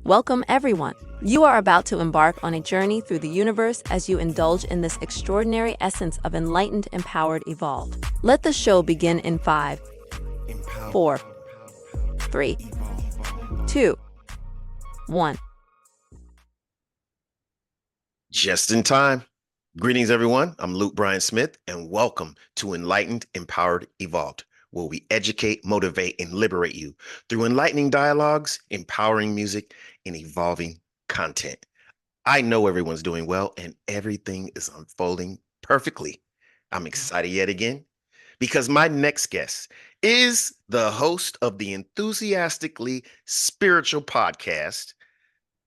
Welcome, everyone. You are about to embark on a journey through the universe as you indulge in this extraordinary essence of enlightened, empowered, evolved. Let the show begin in 5, 4, 3, 2, 1. Just in time. Greetings, everyone. I'm Luke Bryan Smith, and welcome to Enlightened, Empowered, Evolved, where we educate, motivate, and liberate you through enlightening dialogues, empowering music, and evolving content. I know everyone's doing well, and everything is unfolding perfectly. I'm excited yet again because my next guest is the host of the Enthusiastically Spiritual Podcast.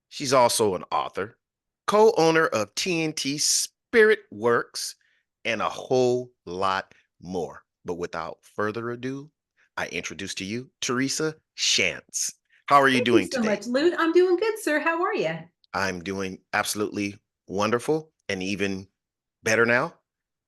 She's also an author, co-owner of TNT Spirit Works, and a whole lot more. But without further ado, I introduce to you Teresa Shantz. How are you Thank you doing so today? much, Lute. I'm doing good, sir. How are you? I'm doing absolutely wonderful and even better now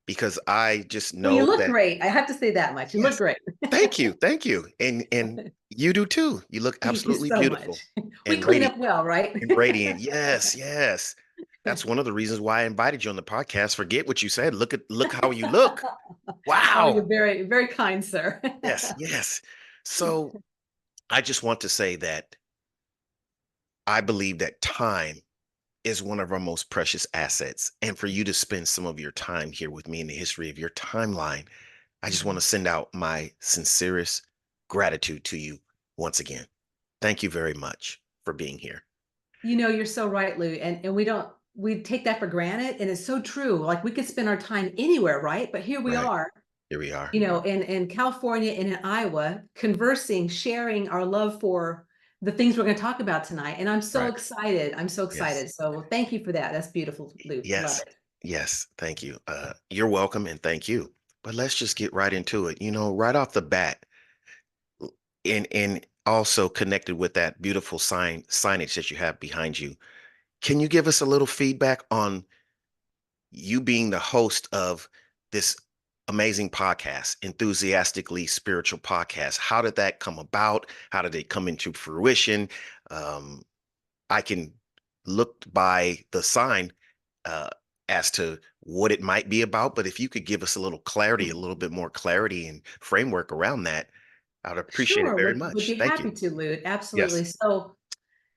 because I just Well, you know look that, great. I have to say that much. You look yes, great. thank you, thank you. And you do too. You look Thank you absolutely so beautiful much. We and clean radiant. up well, right? And radiant. Yes, yes. That's one of the reasons why I invited you on the podcast. Forget what you said. Look how you look. Oh, you're Wow. very, very kind, sir. Yes, yes. So I just want to say that I believe that time is one of our most precious assets. And for you to spend some of your time here with me in the history of your timeline, I just want Mhm. to send out my sincerest gratitude to you once again. Thank you very much for being here. You're so right, Lou. And we take that for granted. And it's so true. Like we could spend our time anywhere, right? But here we Right. are, Here we are. in California and in Iowa, conversing, sharing our love for the things we're going to talk about tonight. And I'm so Right. excited. I'm so Yes. excited. So thank you for that. That's beautiful, Lou. Love Yes. it. Yes. Thank you. You're welcome and thank you. But let's just get right into it. Right off the bat, and also connected with that beautiful signage that you have behind you. Can you give us a little feedback on you being the host of this amazing podcast, Enthusiastically Spiritual Podcast? How did that come about? How did it come into fruition? Um, I can look by the sign uh, as to what it might be about, but if you could give us a little clarity, a little bit more clarity and framework around that, I'd appreciate it Sure, very would much. be Thank you. happy to, Lute. Yes. Absolutely. So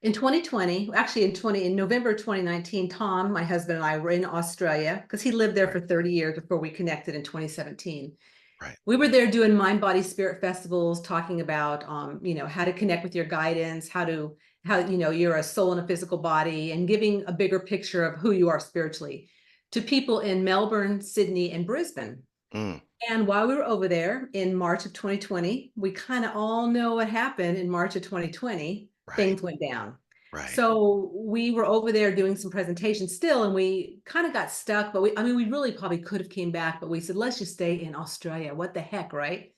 in 2020, actually in November 2019, Tom, my husband and I were in Australia because he lived there Right. for 30 years before we connected in 2017. Right. We were there doing mind, body, spirit festivals, talking about how to connect with your guidance, how you're a soul in a physical body, and giving a bigger picture of who you are spiritually to people in Melbourne, Sydney, and Brisbane. Mm, And while we were over there in March of 2020, we kind of all know what happened in March of 2020. right. Things went down. Right. So we were over there doing some presentations still, and we kind of got stuck. But we really probably could have came back, but we said, let's just stay in Australia. What the heck, right?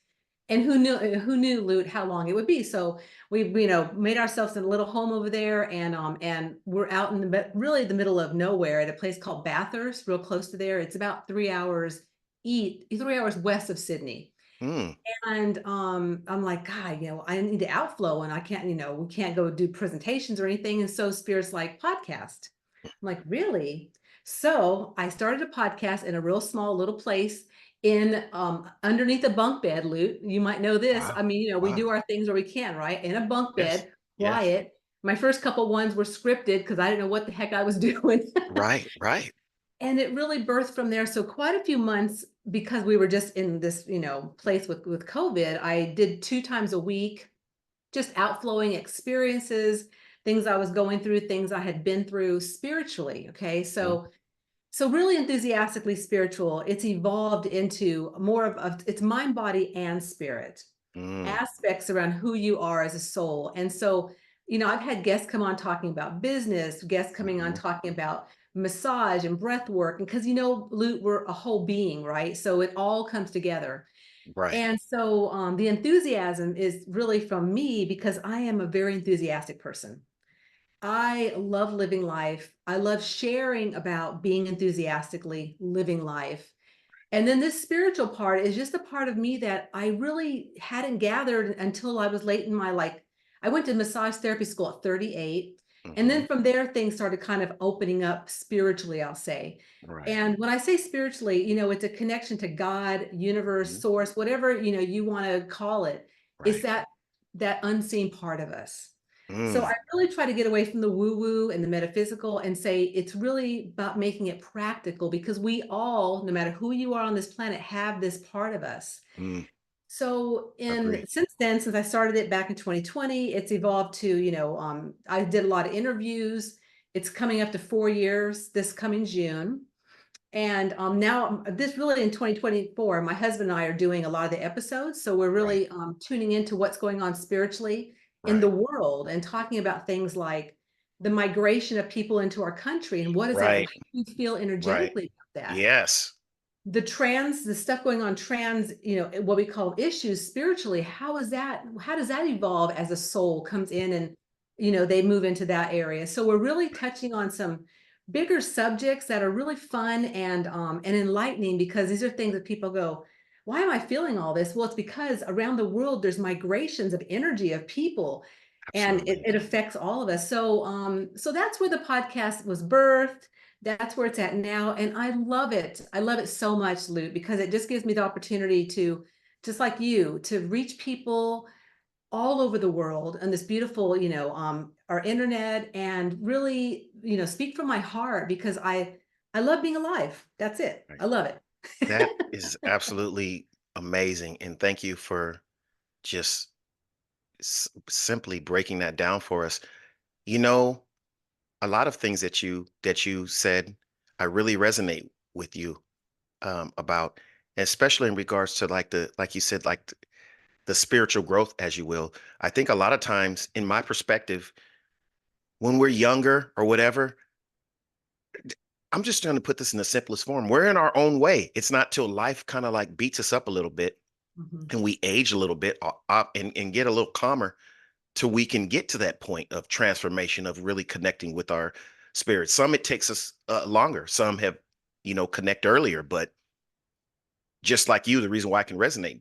And who knew, Lute, how long it would be. So we made ourselves a little home over there, and we're out in really the middle of nowhere at a place called Bathurst, real close to there. It's about 3 hours west of Sydney. Mm, And I'm like, God, I need to outflow, and I can't, we can't go do presentations or anything. And so Spirit's like, podcast. I'm like, really? So I started a podcast in a real small little place in underneath a bunk bed, Lute. You might know this. wow. I mean, we Wow. do our things where we can, right? In a bunk Yes. bed, Yes. quiet. My first couple ones were scripted because I didn't know what the heck I was doing. Right. Right. And it really birthed from there. So quite a few months, because we were just in this, place with COVID, I did 2 times a week, just outflowing experiences, things I was going through, things I had been through spiritually. Okay. Mm, So really enthusiastically spiritual, it's evolved into more of it's mind, body, and spirit mm, aspects around who you are as a soul. And so, I've had guests come on talking about business, guests coming on mhm. talking about massage and breath work. And because, Lute, we're a whole being, right? So it all comes together. Right. And so the enthusiasm is really from me because I am a very enthusiastic person. I love living life. I love sharing about being enthusiastically living life. And then this spiritual part is just a part of me that I really hadn't gathered until I was late in my I went to massage therapy school at 38. And Hmm. then from there, things started kind of opening up spiritually, I'll say. Right. And when I say spiritually, it's a connection to God, universe, Mhm. source, whatever, you want to call it. It's Right. that unseen part of us. So I Mm. really try to get away from the woo-woo and the metaphysical and say it's really about making it practical because we all, no matter who you are on this planet, have this part of us. Mm. So Agree. since I started it back in 2020, it's evolved to, I did a lot of interviews. It's coming up to 4 years this coming June. And now this really in 2024, my husband and I are doing a lot of the episodes. So we're Right. really tuning into what's going on spiritually in the Right. world and talking about things like the migration of people into our country and what is that, how Right. do you feel Right. energetically about that? Yes. The stuff going on what we call issues spiritually, how does that evolve as a soul comes in and they move into that area. So we're really touching on some bigger subjects that are really fun and enlightening, because these are things that people go, why am I feeling all this? Well, it's because around the world there's migrations of energy of people, and it, Absolutely. it affects all of us. So that's where the podcast was birthed. That's where it's at now. And I love it. I love it so much, Lute, because it just gives me the opportunity to, just like you, to reach people all over the world on this beautiful, our internet, and really, speak from my heart, because I love being alive. That's it. Right. I love it. That is absolutely amazing. And thank you for just simply breaking that down for us. You know, a lot of things that you said, I really resonate with you about, especially in regards to like you said, like the spiritual growth, as you will. I think a lot of times, in my perspective, when we're younger or whatever, I'm just trying to put this in the simplest form. We're in our own way. It's not till life kind of like beats us up a little bit Mhm, and we age a little bit and get a little calmer till we can get to that point of transformation of really connecting with our spirit. Some it takes us longer. Some have, connect earlier. But just like you, the reason why I can resonate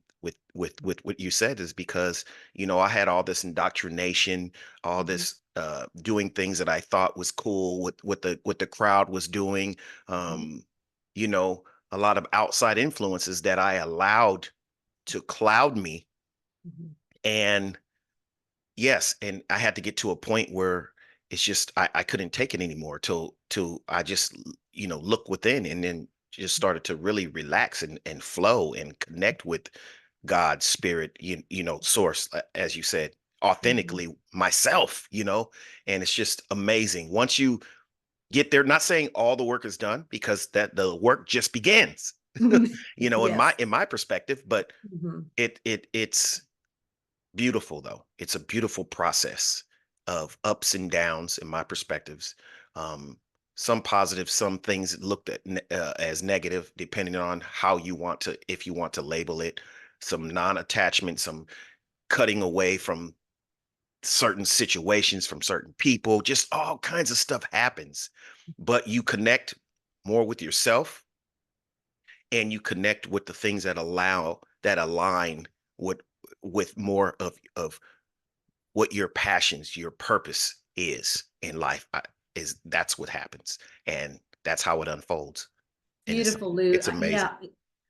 with what you said is because I had all this indoctrination, all mhm, this doing things that I thought was cool, what the crowd was doing, mhm, um, you know, a lot of outside influences that I allowed to cloud me. mhm. And yes, and I had to get to a point where it's just I couldn't take it anymore till I just look within, and then just started to really relax and flow and connect with God's spirit, source, as you said, Mhm. authentically myself, and it's just amazing. Once you get there, not saying all the work is done, because that the work just begins, in my Yes. in my perspective, but Mhm, it's beautiful, though. It's a beautiful process of ups and downs in my perspectives. Um, some positive, some things looked at as negative, depending on how you want to, if you want to label it. Some non-attachment, some cutting away from certain situations, from certain people. Just all kinds of stuff happens, but you connect more with yourself, and you connect with the things that align with more of what your passions, your purpose is in life. Is That's what happens, and that's how it unfolds, and it's Beautiful, Lou. it's amazing. Yeah,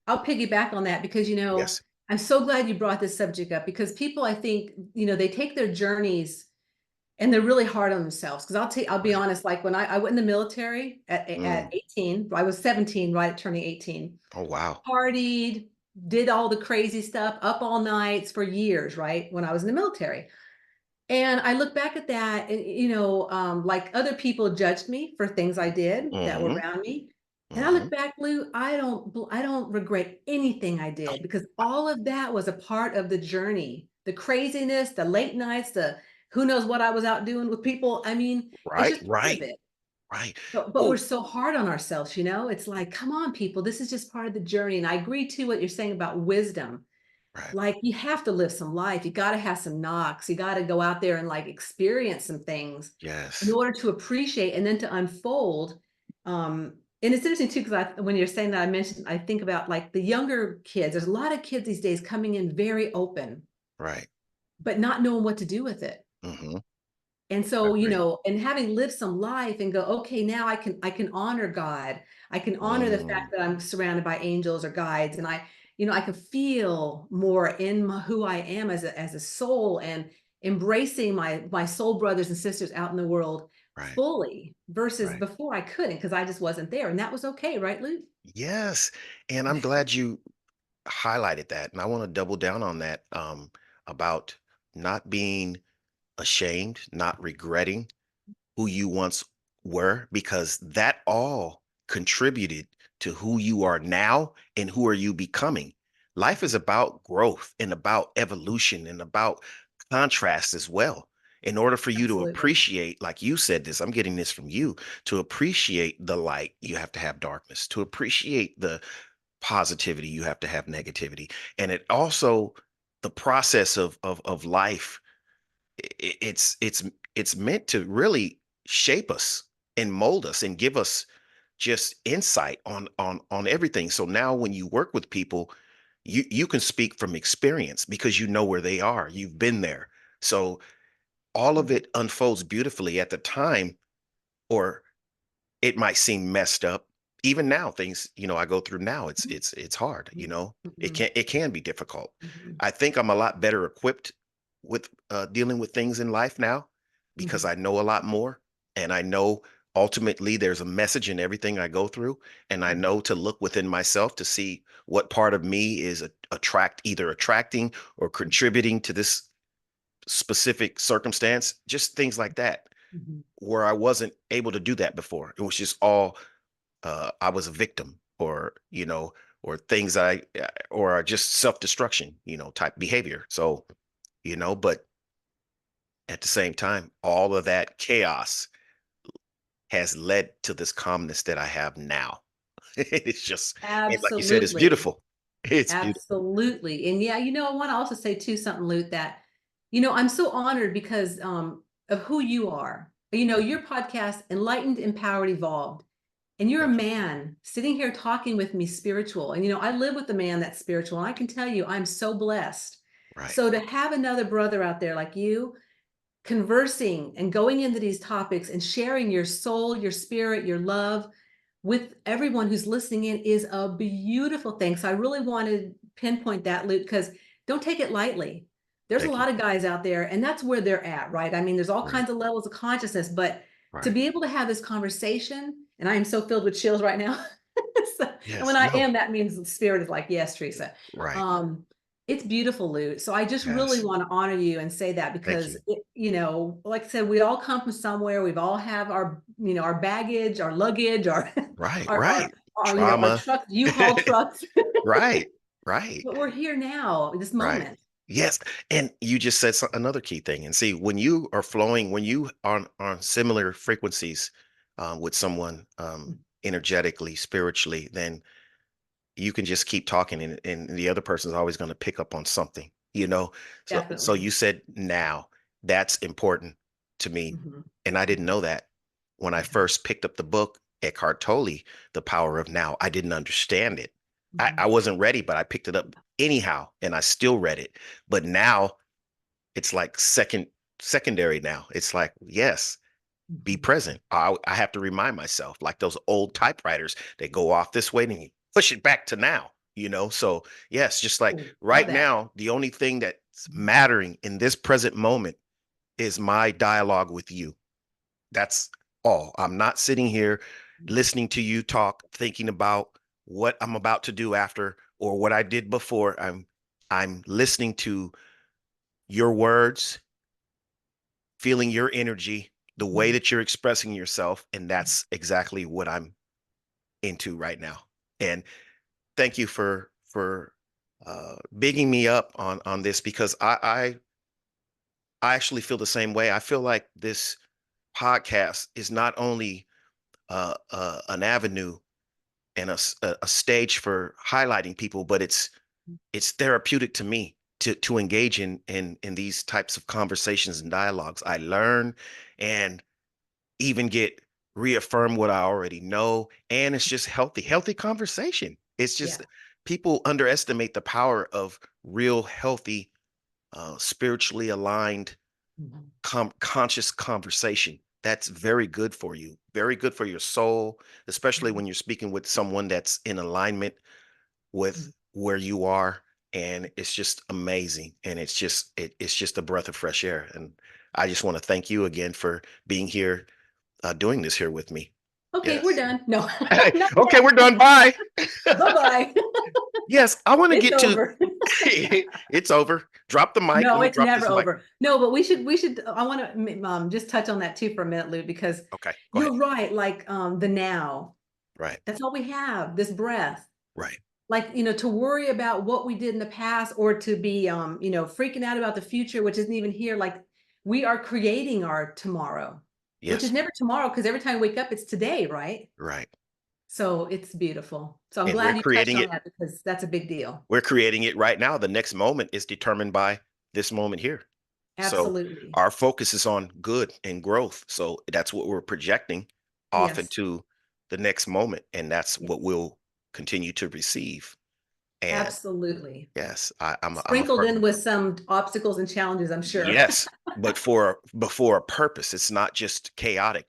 I'll piggyback on that because, Yes. I'm so glad you brought this subject up, because people, I think, they take their journeys and they're really hard on themselves. Because I'll be Right. honest, like when I went in the military at Mm. 18, I was 17, right at turning 18, Oh, wow. partied, did all the crazy stuff, up all nights for years, right? When I was in the military. And I look back at that, and, like other people judged me for things I did that were Hmm. around me. And I Hmm. look back, Lou, I don't regret anything I did, because all of that was a part of the journey. The craziness, the late nights, the who knows what I was out doing with people. I mean, it's Right. just part of Right. it. Right. But we're Oh. so hard on ourselves, It's like, come on, people, this is just part of the journey. And I agree to what you're saying about wisdom. Right. Like, you have to live some life. You got to have some knocks. You got to go out there and like experience some things in Yes. order to appreciate and then to unfold. And it's interesting too, because when you're saying that, I think about like the younger kids. There's a lot of kids these days coming in very open, Right. but not knowing what to do with it. Hmm. And I so, agree. and having lived some life and go, okay, now I can honor God. I can honor the Mm, fact that I'm surrounded by angels or guides, and I can feel more in who I am as a soul, and embracing my soul brothers and sisters out in the world right, fully, versus right. before I couldn't because I just wasn't there. And that was okay, right, Luke? Yes. And I'm glad you highlighted that. And I want to double down on that about not being ashamed, not regretting who you once were, because that all contributed to who you are now and who are you becoming. Life is about growth and about evolution and about contrast as well. In order for you to Absolutely. appreciate, like you said this, I'm getting this from you, to appreciate the light, you have to have darkness. To appreciate the positivity, you have to have negativity. And it also, the process of life, it's meant to really shape us and mold us and give us just insight on everything. So now when you work with people, you can speak from experience because you know where they are. You've been there. So all of it unfolds beautifully at the time, or it might seem messed up. Even now, things, I go through now, it's hard, Mhm. it can be difficult. Mhm. I think I'm a lot better equipped with dealing with things in life now because Mhm. I know a lot more, and I know ultimately there's a message in everything I go through, and I Mhm. know to look within myself to see what part of me is either attracting or contributing to this specific circumstance, just things like that, Mhm. where I wasn't able to do that before. It was just all I was a victim, or things or just self-destruction, type behavior. So, but at the same time, all of that chaos has led to this calmness that I have now. It's just, and like you said, it's Absolutely. beautiful. It's beautiful. Absolutely. And yeah, I want to also say too something, Luke, that, I'm so honored because of who you are. Mhm. Your podcast, Enlightened, Empowered, Evolved. And you're a Thank you. man sitting here talking with me spiritual. And I live with a man that's spiritual. And I can tell you, I'm so blessed. Right. So to have another brother out there like you, conversing and going into these topics and sharing your soul, your spirit, your love with everyone who's listening in is a beautiful thing. So I really want to pinpoint that, Luke, because don't take it lightly. There's a Thank you. lot of guys out there, and that's where they're at, right? I mean, there's all Right. kinds of levels of consciousness, but to Right. be able to have this conversation, and I am so filled with chills right now. And when Yes. I No. am, that means the spirit is like, yes, Teresa. Right. Um, it's beautiful, Lou. So I just really Yes. want to honor you and say that Thank because you. like I said, we all come from somewhere. We've all have our baggage, our luggage, our Right. our our, Right. our Trauma. trucks, U-Haul trucks. Right. Right. But we're here now, this Right. moment. Yes, and you just said another key thing. And see, when you are flowing, when you are on similar frequencies with someone, energetically, spiritually, then you can just keep talking, and the other person is always going to pick up on something. So Definitely. you said now that's important to me, Mhm. and I didn't Mhm. know that when I Yeah. first picked up the book, Eckhart Tolle, The Power of Now. I didn't understand it. I Mhm. wasn't ready, but I picked it up anyhow, and I still read it. But now it's like secondary now. It's like, yes, be Mhm. present. I have to remind myself, like those old typewriters, they go off this way and you push it back to now. So yes, just like Cool. Love right that. now, the only thing that's Mhm. mattering in this present moment is my dialogue with you. That's all. I'm not sitting here listening to you talk, thinking about what I'm about to do after or what I did before. I'm listening to your words, feeling your energy, the way Mhm. that you're expressing yourself, and that's exactly what I'm into right now. And thank you for bigging me up on this because I actually feel the same way. I feel like this podcast is not only an avenue and a stage for highlighting people, but it's therapeutic to me to engage in these types of conversations and dialogues. I learn and even get reaffirm what I already know. And it's just healthy conversation. It's Yeah. just people underestimate the power of real, healthy, spiritually aligned, Mhm. conscious conversation. That's very good for you, very good for your soul, especially Mhm. when you're speaking with someone that's in alignment with where you are. And it's just amazing. And it's just a breath of fresh air. And I just want to thank you again for being here, doing this here with me. Okay, we're Yes. done. No, not Okay, we're yet. done. Bye. Bye-bye. Yes, I want to It's get to over. it's over. Drop the mic. Let No, me it's drop this never mic. over. No, but we should I want to just touch on that too for a minute, Lou, because Okay, go ahead. you're right. Like the now, Right, that's all we have, this breath. right. Like, to worry about what we did in the past or to be freaking out about the future, which isn't even here. Like we are creating our tomorrow, which is Yes, never tomorrow, because every time we wake up, it's today, right? right. So it's beautiful. So I'm And we're glad you touched creating on it. that, because that's a big deal. We're creating it right now. The next moment is determined by this moment here. So Absolutely. our focus is on good and growth. So that's what we're projecting off Yes. into the next moment. And that's Yeah. what we'll continue to receive. And Absolutely. yes, I'm a Sprinkled firm. in with some obstacles and challenges, I'm sure. Yes, but for a purpose. It's not just chaotic.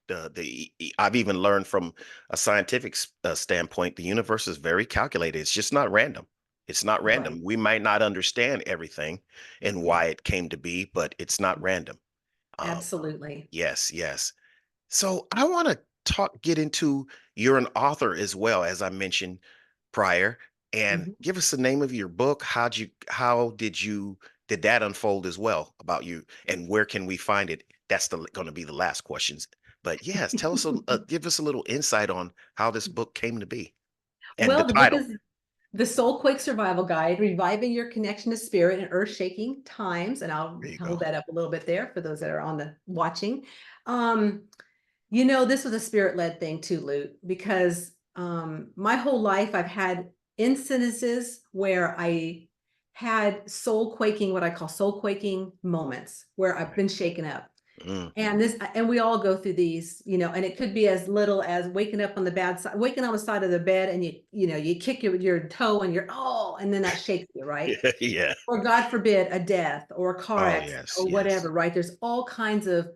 I've even learned from a scientific standpoint, the universe is very calculated. It's just not random. It's not Right. random. We might not understand everything and Yeah. why it came to be, but it's not random. Um, Absolutely. yes, yes. So I want to get into, you're an author as well, as I mentioned prior, and Mhm. give us the name of your book. Did that unfold as well about you, and where can we find it? That's going to be the last questions. But yes, tell us, give us a little insight on how this book came to be and the Well, the book title. is The Soulquake Survival Guide, Reviving Your Connection to Spirit in Earth-Shaking Times. And I'll There you hold go. that up a little bit there for those that are on the watching. Um, this was a spirit-led thing too, Lute, because my whole life I've had incidences where I had soul quaking, what I call soul quaking moments, where I've Right. been shaken up. Mm, And we all go through these, and it could be as little as waking up on the bad side, waking on the side of the bed, and you kick your toe and and then that shakes you, right? yeah. Yeah. Or God forbid, a death or a car Oh accident yes. or Yes. whatever, right? There's all kinds of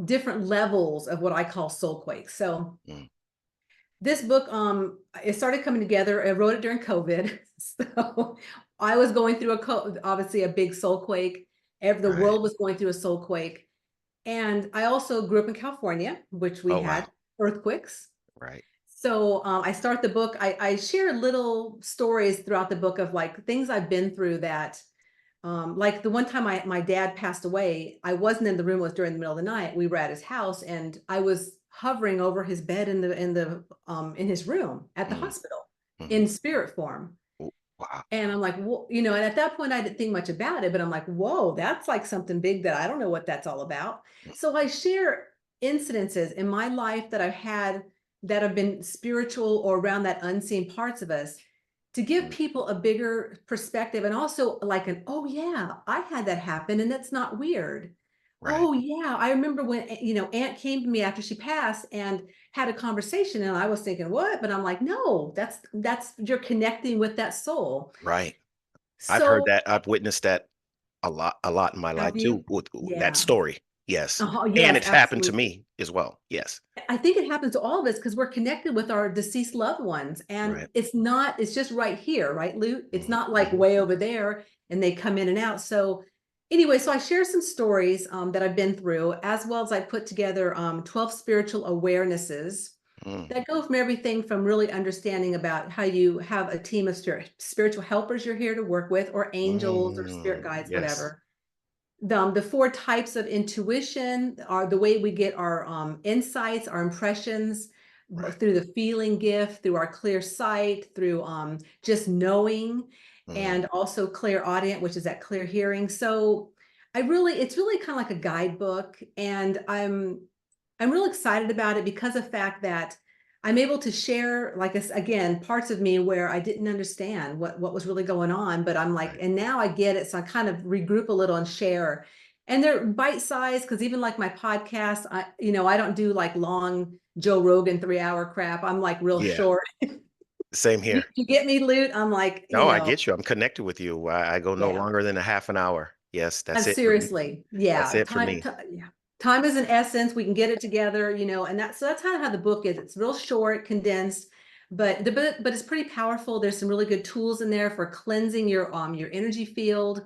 different levels of what I call soul quakes. So Mm, this book, it started coming together. I wrote it during COVID. So I was going through obviously a big soul quake. The right. world was going through a soul quake. And I also grew up in California, which we Oh had wow. earthquakes. Right. So I start the book. I share little stories throughout the book of like things I've been through that, like the one time my dad passed away, I wasn't in the room, it was during the middle of the night. We were at his house and I was hovering over his bed in his room at the Mm, hospital mhm. in spirit form. Oh, wow. And I'm like, and at that point I didn't think much about it, but I'm like, whoa, that's like something big that I don't know what that's all about. Mm, So I share incidences in my life that I've had that have been spiritual or around that unseen parts of us to give mm, people a bigger perspective and also like oh yeah, I had that happen and that's not weird. right. Oh yeah, I remember when Aunt came to me after she passed and had a conversation and I was thinking, what? But I'm like, no, that's you're connecting with that soul. Right. I've heard So that. I've witnessed that a lot in my life have too, you? with that Yeah. story. Yes. And Yes, it's happened to absolutely. me as well. Yes. I think it happens to all of us because we're connected with our deceased loved ones. And Right. it's just right here, right, Lute? It's Mhm, not like mhm. way over there and they come in and out. So anyway, so I share some stories that I've been through, as well as I put together 12 spiritual awarenesses Mm, that go from everything from really understanding about how you have a team of spiritual helpers you're here to work with, or angels or spirit guides, yes. whatever. The four types of intuition are the way we get our insights, our impressions, Right. through the feeling gift, through our clear sight, through just knowing, Mm, and also clear audient, which is that clear hearing. So it's really kind of like a guidebook, and I'm real excited about it because of the fact that I'm able to share, like, again, parts of me where I didn't understand what was really going on, but I'm like, right. and now I get it. So I kind of regroup a little and share. And they're bite sized because even like my podcast, I don't do like long Joe Rogan 3 hour crap. I'm like real Yeah. short. Same here. You get me, Loot? I'm like, No, I get you. I'm connected with you. I go no yeah. longer than a half an hour. Yes, And that's it for me. seriously, That's yeah, it for me. yeah. Time is an essence. We can get it together, you know, and that's kind of how the book is. It's real short, condensed, but it's pretty powerful. There's some really good tools in there for cleansing your energy field.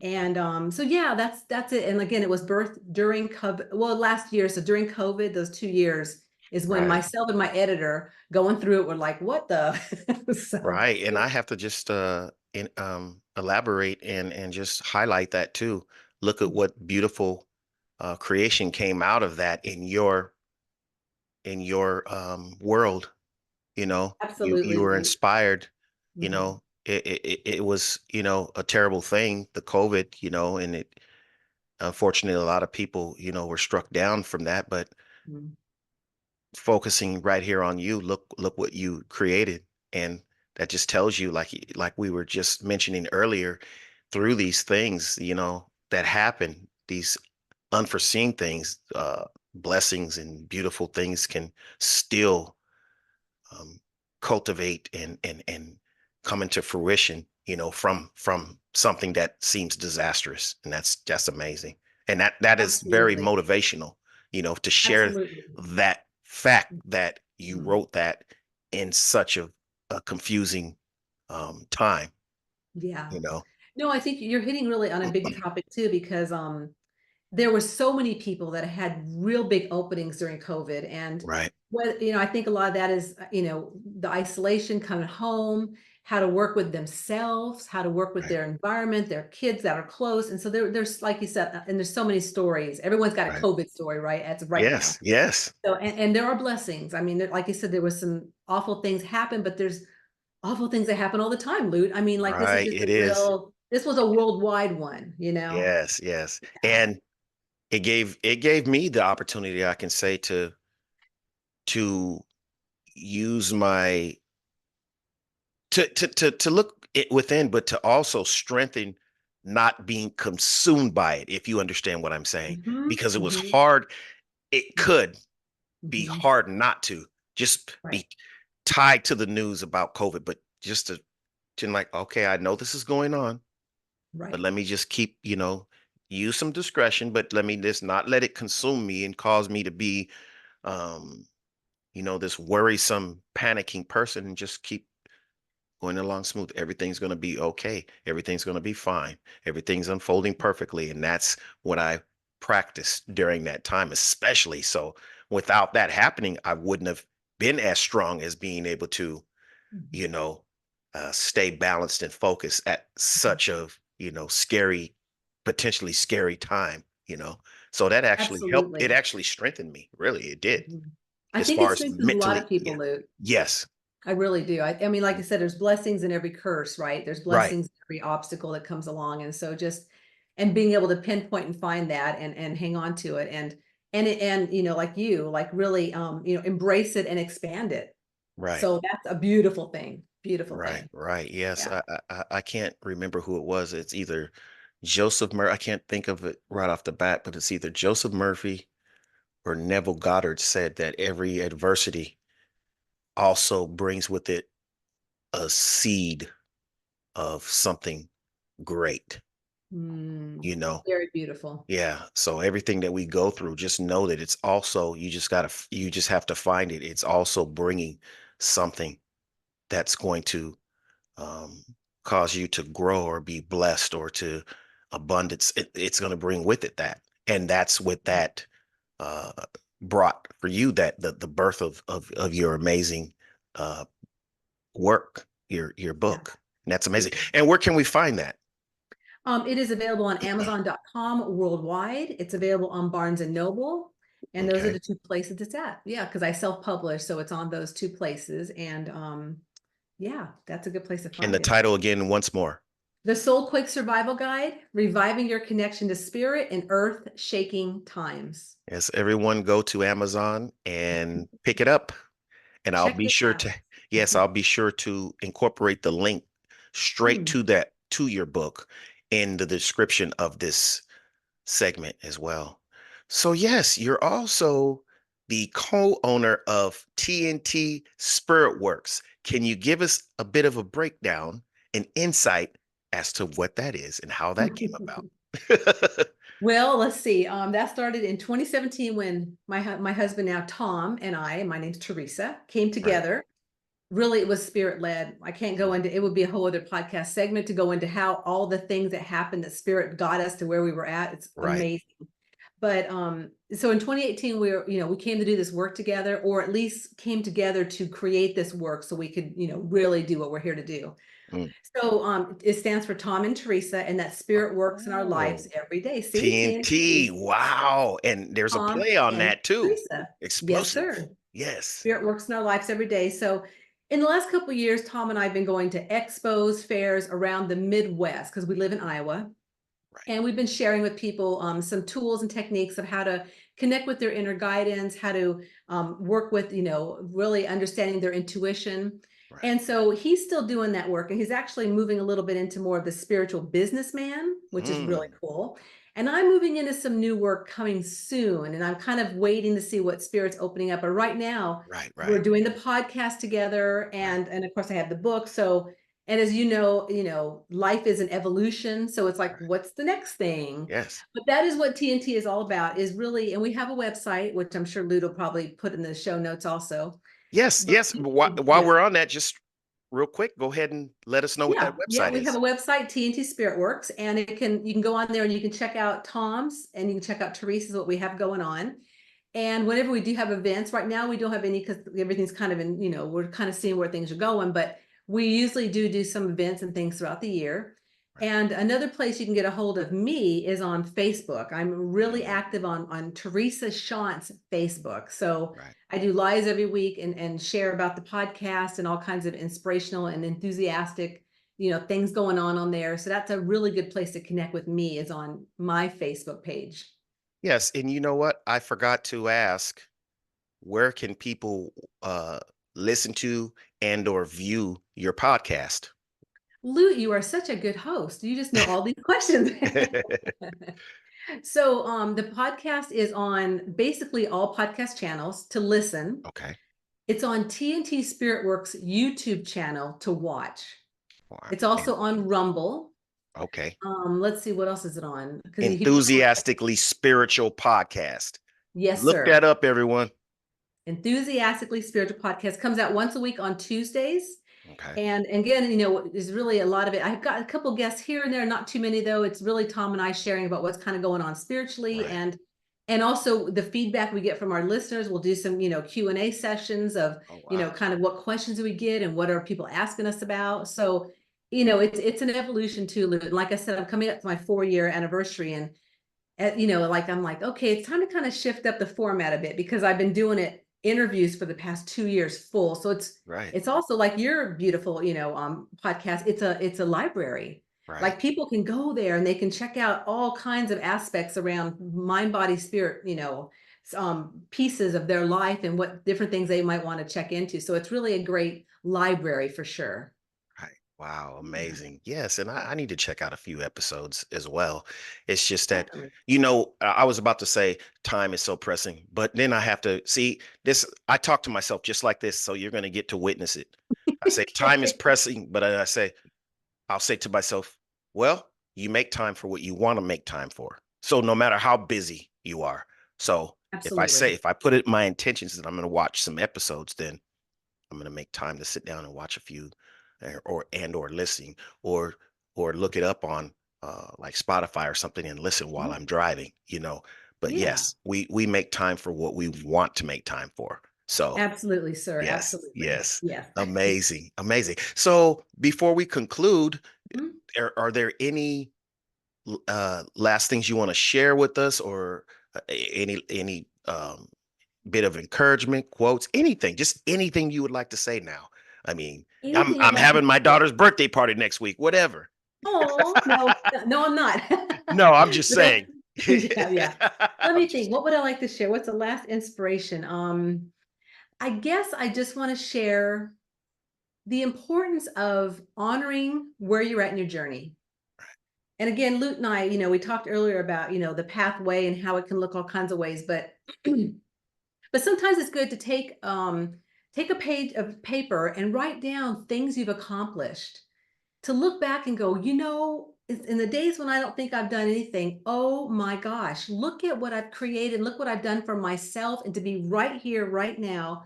And so yeah, that's it. And again, it was birthed during COVID, well, last year. So during COVID, those 2 years is when Right. myself and my editor going through it were like, what the so Right. And I have to just elaborate and just highlight that too. Look at what beautiful creation came out of that in your world. You know, you absolutely, were Luke. inspired. You Mhm, know, it was, a terrible thing, the COVID, and it unfortunately a lot of people, were struck down from that. But mhm. focusing right here on you, look what you created. And that just tells you, like we were just mentioning earlier, through these things, that happen, these unforeseen things, blessings and beautiful things can still um, cultivate and come into fruition, from something that seems disastrous. And that's amazing. And that is very Absolutely, motivational, to share absolutely. that fact that you Mhm. wrote that in such a confusing time, Yeah. you know. No, I think you're hitting really on a big topic too, because there were so many people that had real big openings during COVID. And Right, what, I think a lot of that is, the isolation coming home, how to work with themselves, how to work with right, their environment, their kids that are close. And so there's, like you said, and there's so many stories. Everyone's got a right. COVID story, right? As of right now. Yes, yes. So, and there are blessings. I mean, like you said, there was some awful things happen, but there's awful things that happen all the time, Loot. I mean, like this is Right, just it is. this was a worldwide one, you know? Yes, yes. Yeah. And it gave me the opportunity, I can say, to use my to look it within, but to also strengthen not being consumed by it, if you understand what I'm saying. Mhm, Because it was mhm, hard. It could be mhm. hard not to just Right, be tied to the news about COVID, but just to like, okay, I know this is going on, but right. let me just keep, use some discretion, but let me just not let it consume me and cause me to be um, this worrisome, panicking person, and just keep going along smooth. Everything's going to be okay. Everything's going to be fine. Everything's unfolding perfectly. And that's what I practiced during that time, especially. So without that happening, I wouldn't have been as strong as being able to, Mhm, you know, stay balanced and focused at mhm. such a, scary, potentially scary time, So that actually helped. It Absolutely. actually strengthened me. Really, it did. Mhm. I As think it far as strengthens a lot mentally, of yeah. people, Luke. Yes. I really do. I mean, like I said, there's blessings in every curse, right? There's Right. blessings in every obstacle that comes along. And so just and being able to pinpoint and find that and hang on to it and like you, like really embrace it and expand it. Right. So that's a beautiful thing. Beautiful Right, thing. right. Yes, Yeah. I can't remember who it was. It's either Joseph Murphy. I can't think of it right off the bat, but it's either Joseph Murphy or Neville Goddard said that every adversity also brings with it a seed of something great, Mm, you know? very beautiful. Yeah. So everything that we go through, just know that it's also, you just have to find it. It's also bringing something that's going to um, cause you to grow or be blessed or to abundance. It's going to bring with it that, and that's what that uh, brought for you. That the birth of your amazing uh, work, your Yeah. book. And that's amazing. Yeah. And where can we find that? It is available on Amazon.com worldwide. It's available on Barnes and Noble. And those are Okay. the two places it's at. Yeah, because I self-publish, so it's on those two places. And yeah, that's a good place to And the find it. title again, once more. The Soul Quake Survival Guide, Reviving Your Connection to Spirit in Earth-Shaking Times. Yes, everyone go to Amazon and pick it up. And I'll Check be this sure out. to, yes, I'll be sure to incorporate the link straight Hmm. to your book in the description of this segment as well. So yes, you're also the co-owner of TNT Spirit Works. Can you give us a bit of a breakdown and insight as to what that is and how that came about? Well, let's see. That started in 2017 when my husband, now Tom, and I, and my name's Teresa, came Right. together. Really, it was spirit led. I can't go into it, would be a whole other podcast segment to go into how all the things that happened that spirit got us to where we were at. It's Right. amazing. But so in 2018, we came to do this work together, or at least came together to create this work so we could, really do what we're here to do. Mm. So it stands for Tom and Teresa, and that spirit works in our lives Oh, every day. See, TNT. TNT, Wow. And there's a Tom play on and that too. Teresa. Yes, Explosive. sir. Yes. Spirit works in our lives every day. So in the last couple of years, Tom and I have been going to expos, fairs around the Midwest because we live in Iowa. Right. And we've been sharing with people some tools and techniques of how to connect with their inner guidance, how to work with, really understanding their intuition. Right. And so he's still doing that work. And he's actually moving a little bit into more of the spiritual businessman, which is really Mm. cool. And I'm moving into some new work coming soon. And I'm kind of waiting to see what spirit's opening up. But right now, Right. we're Right. doing the podcast together. Right. And of course, I have the book. So and as life is an evolution. So it's like, Right. what's the next thing? Yes. But that is what TNT is all about, is really, and we have a website, which I'm sure Luke will probably put in the show notes also. Yes. But Yes. While yeah, we're on that, just real quick, go ahead and let us know what that yeah, website we have a is. website, TNT Spirit Works, and you can go on there and you can check out Tom's and you can check out Teresa's, what we have going on. And whenever we do have events, right now we don't have any because everything's kind of we're kind of seeing where things are going, but we usually do some events and things throughout the year. Right. And another place you can get a hold of me is on Facebook. I'm really Mm. active on Teresa Shantz Facebook. So Right. I do lives every week and share about the podcast and all kinds of inspirational and enthusiastic, things going on there. So that's a really good place to connect with me, is on my Facebook page. Yes. And you know what? I forgot to ask, where can people uh, listen to and or view your podcast? Lou, you are such a good host. You just know all these questions. So the podcast is on basically all podcast channels to listen. Okay. It's on TNT Spirit Works YouTube channel to watch. All right. It's also on Rumble. Okay. Let's see, what else is it on? Because Enthusiastically Spiritual Podcast. yes, Look sir. that up, everyone. Enthusiastically Spiritual Podcast comes out once a week on Tuesdays. Okay. And again, there's really a lot of it. I've got a couple guests here and there, not too many though. It's really Tom and I sharing about what's kind of going on spiritually, Right. and also the feedback we get from our listeners. We'll do some, Q&A sessions of, Oh, wow. kind of what questions do we get and what are people asking us about. So, it's an evolution too, Lou. And like I said, I'm coming up to my 4-year anniversary, and like I'm like, okay, it's time to kind of shift up the format a bit because I've been doing interviews for the past 2 years full. So it's Right. it's also like your beautiful, podcast. It's a library. Right. Like people can go there and they can check out all kinds of aspects around mind, body, spirit, pieces of their life and what different things they might want to check into. So it's really a great library for sure. Right. Wow. Yeah, Amazing. Yes. And I need to check out a few episodes as well. It's just that, definitely. I was about to say time is so pressing, but then I have to see this. I talk to myself just like this. So you're going to get to witness it. I say time is Okay. pressing, but I'll say to myself, well, you make time for what you want to make time for. So no matter how busy you are. So Absolutely. if I put it my intentions that I'm going to watch some episodes, then I'm going to make time to sit down and watch a few, or listening, or look it up on like Spotify or something and listen while Yeah. I'm driving. But Yeah. yes, we make time for what we want to make time for. So Absolutely, sir. yes, Absolutely. yes. Yes. Amazing, amazing. So before we conclude, Mhm. are there any last things you want to share with us, or any bit of encouragement, quotes, anything, just anything you would like to say now? I mean, I'm Anything I'd I'm like to having my share? daughter's birthday party next week, whatever. Oh, no, no, I'm not. No, I'm just But that's saying. yeah, yeah. Let I'm me think. just What would I like to share? What's the last inspiration? I guess I just want to share the importance of honoring where you're at in your journey. And again, Luke and I, we talked earlier about, the pathway and how it can look all kinds of ways, but but sometimes it's good to take a page of paper and write down things you've accomplished, to look back and go, in the days when I don't think I've done anything, oh my gosh, look at what I've created, look what I've done for myself, and to be right here, right now,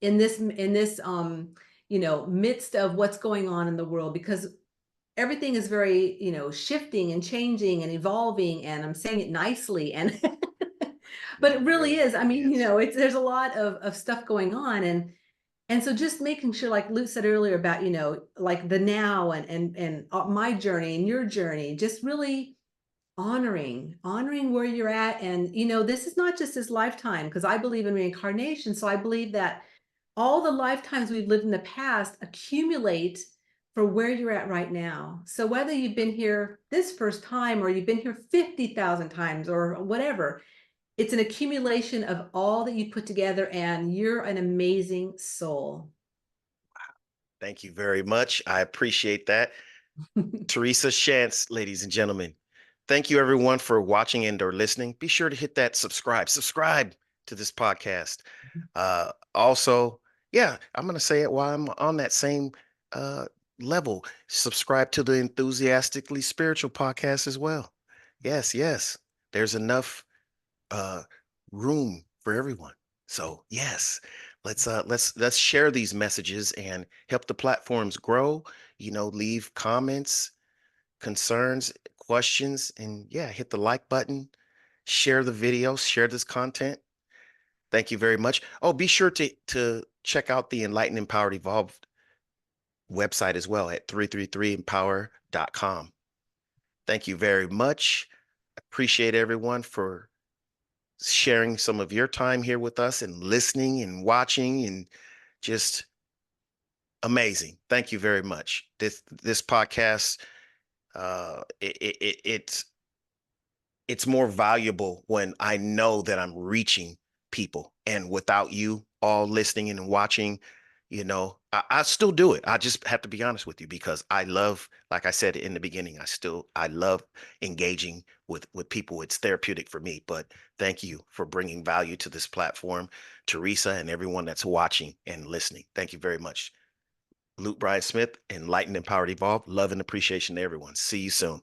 in this midst of what's going on in the world, because everything is very, shifting and changing and evolving, and I'm saying it nicely, and but it really is. I mean, Yes. there's a lot of stuff going on, and so just making sure, like Luke said earlier about, like the now and my journey and your journey, just really honoring where you're at. And, this is not just this lifetime, because I believe in reincarnation. So I believe that all the lifetimes we've lived in the past accumulate for where you're at right now. So whether you've been here this first time or you've been here 50,000 times or whatever, it's an accumulation of all that you put together, and you're an amazing soul. Thank you very much. I appreciate that. Teresa Shantz, ladies and gentlemen. Thank you everyone for watching and or listening. Be sure to hit that subscribe to this podcast. Also, yeah, I'm going to say it while I'm on that same uh, level. Subscribe to the Enthusiastically Spiritual podcast as well. Yes, yes. There's enough uh, room for everyone. So yes, let's share these messages and help the platforms grow. Leave comments, concerns, questions, and yeah, hit the like button, share the video, share this content. Thank you very much. Oh, be sure to check out the Enlightened, Empowered, Evolved website as well at 333empower.com. Thank you very much. Appreciate everyone for sharing some of your time here with us and listening and watching, and just amazing. Thank you very much. This podcast, it's more valuable when I know that I'm reaching people. And without you all listening and watching, I still do it. I just have to be honest with you, because I love, like I said in the beginning, I love engaging with people. It's therapeutic for me. But thank you for bringing value to this platform, Teresa, and everyone that's watching and listening. Thank you very much. Luke Bryan Smith, Enlightened, Empowered, Evolved. Love and appreciation to everyone. See you soon.